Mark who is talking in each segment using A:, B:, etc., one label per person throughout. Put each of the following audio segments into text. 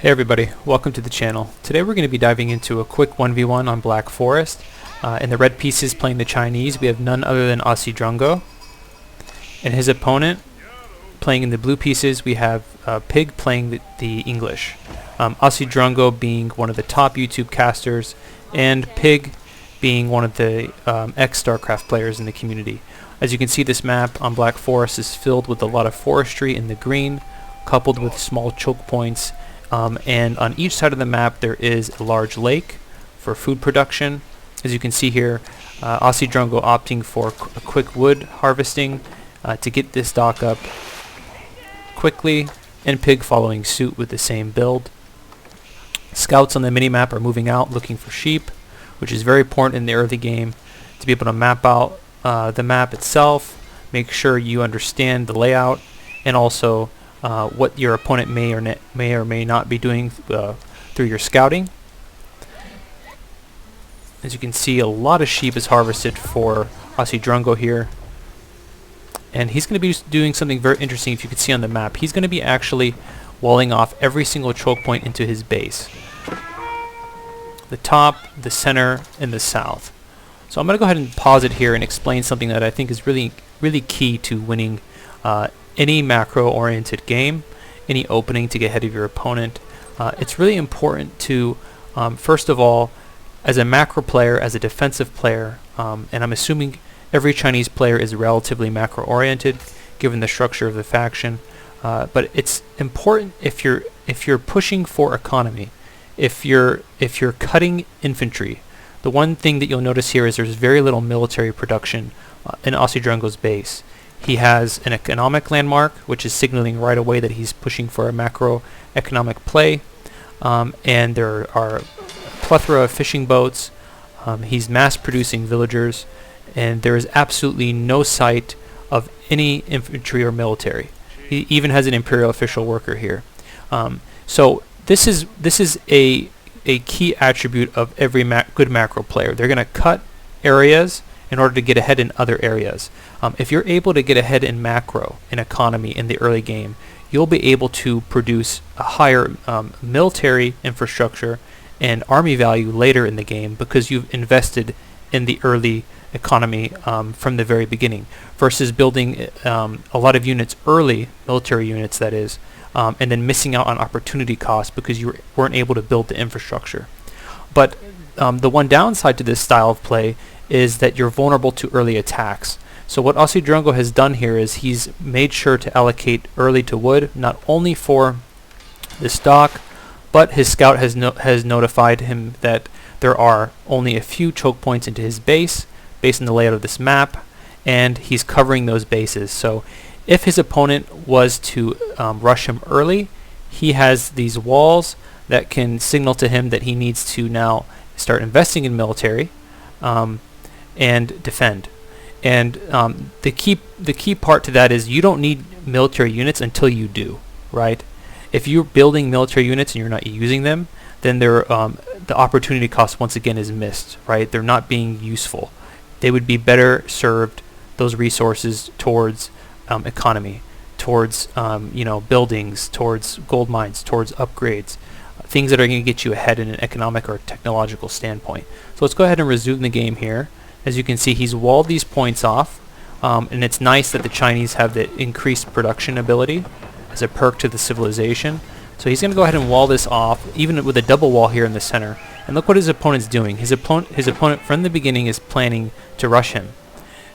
A: Hey everybody, welcome to the channel. Today we're going to be diving into a quick 1v1 on Black Forest. In the red pieces playing the Chinese, we have none other than Aussie Drungo. And his opponent, playing in the blue pieces, we have Pig playing the English. Aussie Drungo being one of the top YouTube casters, and Pig being one of the ex-StarCraft players in the community. As you can see, this map on Black Forest is filled with a lot of forestry in the green, coupled with small choke points. And on each side of the map there is a large lake for food production. As you can see here, Aussie Drungo opting for a quick wood harvesting to get this dock up quickly, and Pig following suit with the same build. Scouts on the minimap are moving out looking for sheep, which is very important in the early game to be able to map out the map itself, make sure you understand the layout, and also what your opponent may or may not be doing through your scouting. As you can see, a lot of sheep is harvested for Aussie Drungo here, and he's going to be doing something very interesting. If you can see on the map, he's going to be actually walling off every single choke point into his base: the top, the center, and the south. So I'm going to go ahead and pause it here and explain something that I think is really key to winning any macro-oriented game, any opening to get ahead of your opponent. It's really important to, first of all, as a macro player, as a defensive player, and I'm assuming every Chinese player is relatively macro-oriented, given the structure of the faction. But it's important if you're pushing for economy, if you're cutting infantry. The one thing that you'll notice here is there's very little military production in Aussie Drungo's base. He has an economic landmark, which is signaling right away that he's pushing for a macroeconomic play, and there are a plethora of fishing boats. He's mass-producing villagers, and there is absolutely no sight of any infantry or military. He even has an imperial official worker here. So this is a key attribute of every good macro player. They're going to cut areas in order to get ahead in other areas. If you're able to get ahead in macro, in economy, in the early game, you'll be able to produce a higher military infrastructure and army value later in the game because you've invested in the early economy from the very beginning, versus building a lot of units early, military units that is, and then missing out on opportunity costs because you weren't able to build the infrastructure. But the one downside to this style of play is that you're vulnerable to early attacks. So what Aussie Drungo has done here is he's made sure to allocate early to wood, not only for this dock, but his scout has notified him that there are only a few choke points into his base based on the layout of this map, and he's covering those bases. So if his opponent was to rush him early, he has these walls that can signal to him that he needs to now start investing in military and defend. And the key part to that is you don't need military units until you do, right? If you're building military units and you're not using them, then the opportunity cost once again is missed, right? They're not being useful. They would be better served, those resources, towards economy, towards buildings, towards gold mines, towards upgrades, things that are going to get you ahead in an economic or technological standpoint. So let's go ahead and resume the game here. As you can see, he's walled these points off, and it's nice that the Chinese have the increased production ability as a perk to the civilization. So he's going to go ahead and wall this off, even with a double wall here in the center. And look what his opponent's doing. His opponent from the beginning is planning to rush him.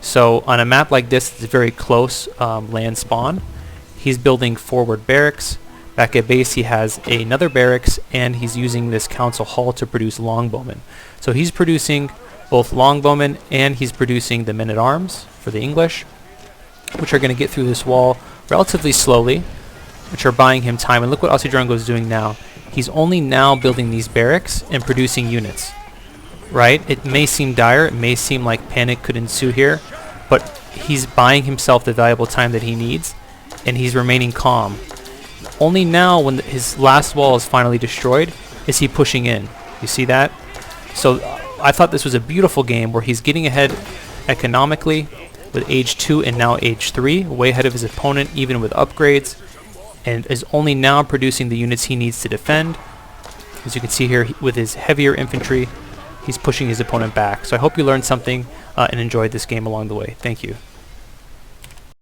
A: So on a map like this, it's a very close land spawn. He's building forward barracks. Back at base, he has another barracks, and he's using this council hall to produce longbowmen. So he's producing both longbowmen, and he's producing the men-at-arms for the English, which are going to get through this wall relatively slowly, which are buying him time. And look what Aussie Drungo is doing now. He's only now building these barracks and producing units, right? It may seem dire, it may seem like panic could ensue here, but he's buying himself the valuable time that he needs, and he's remaining calm. Only now, when his last wall is finally destroyed, is he pushing in. You see that? So I thought this was a beautiful game where he's getting ahead economically with age 2 and now age 3, way ahead of his opponent, even with upgrades. and is only now producing the units he needs to defend. As you can see here, with his heavier infantry, he's pushing his opponent back. So I hope you learned something and enjoyed this game along the way. Thank you.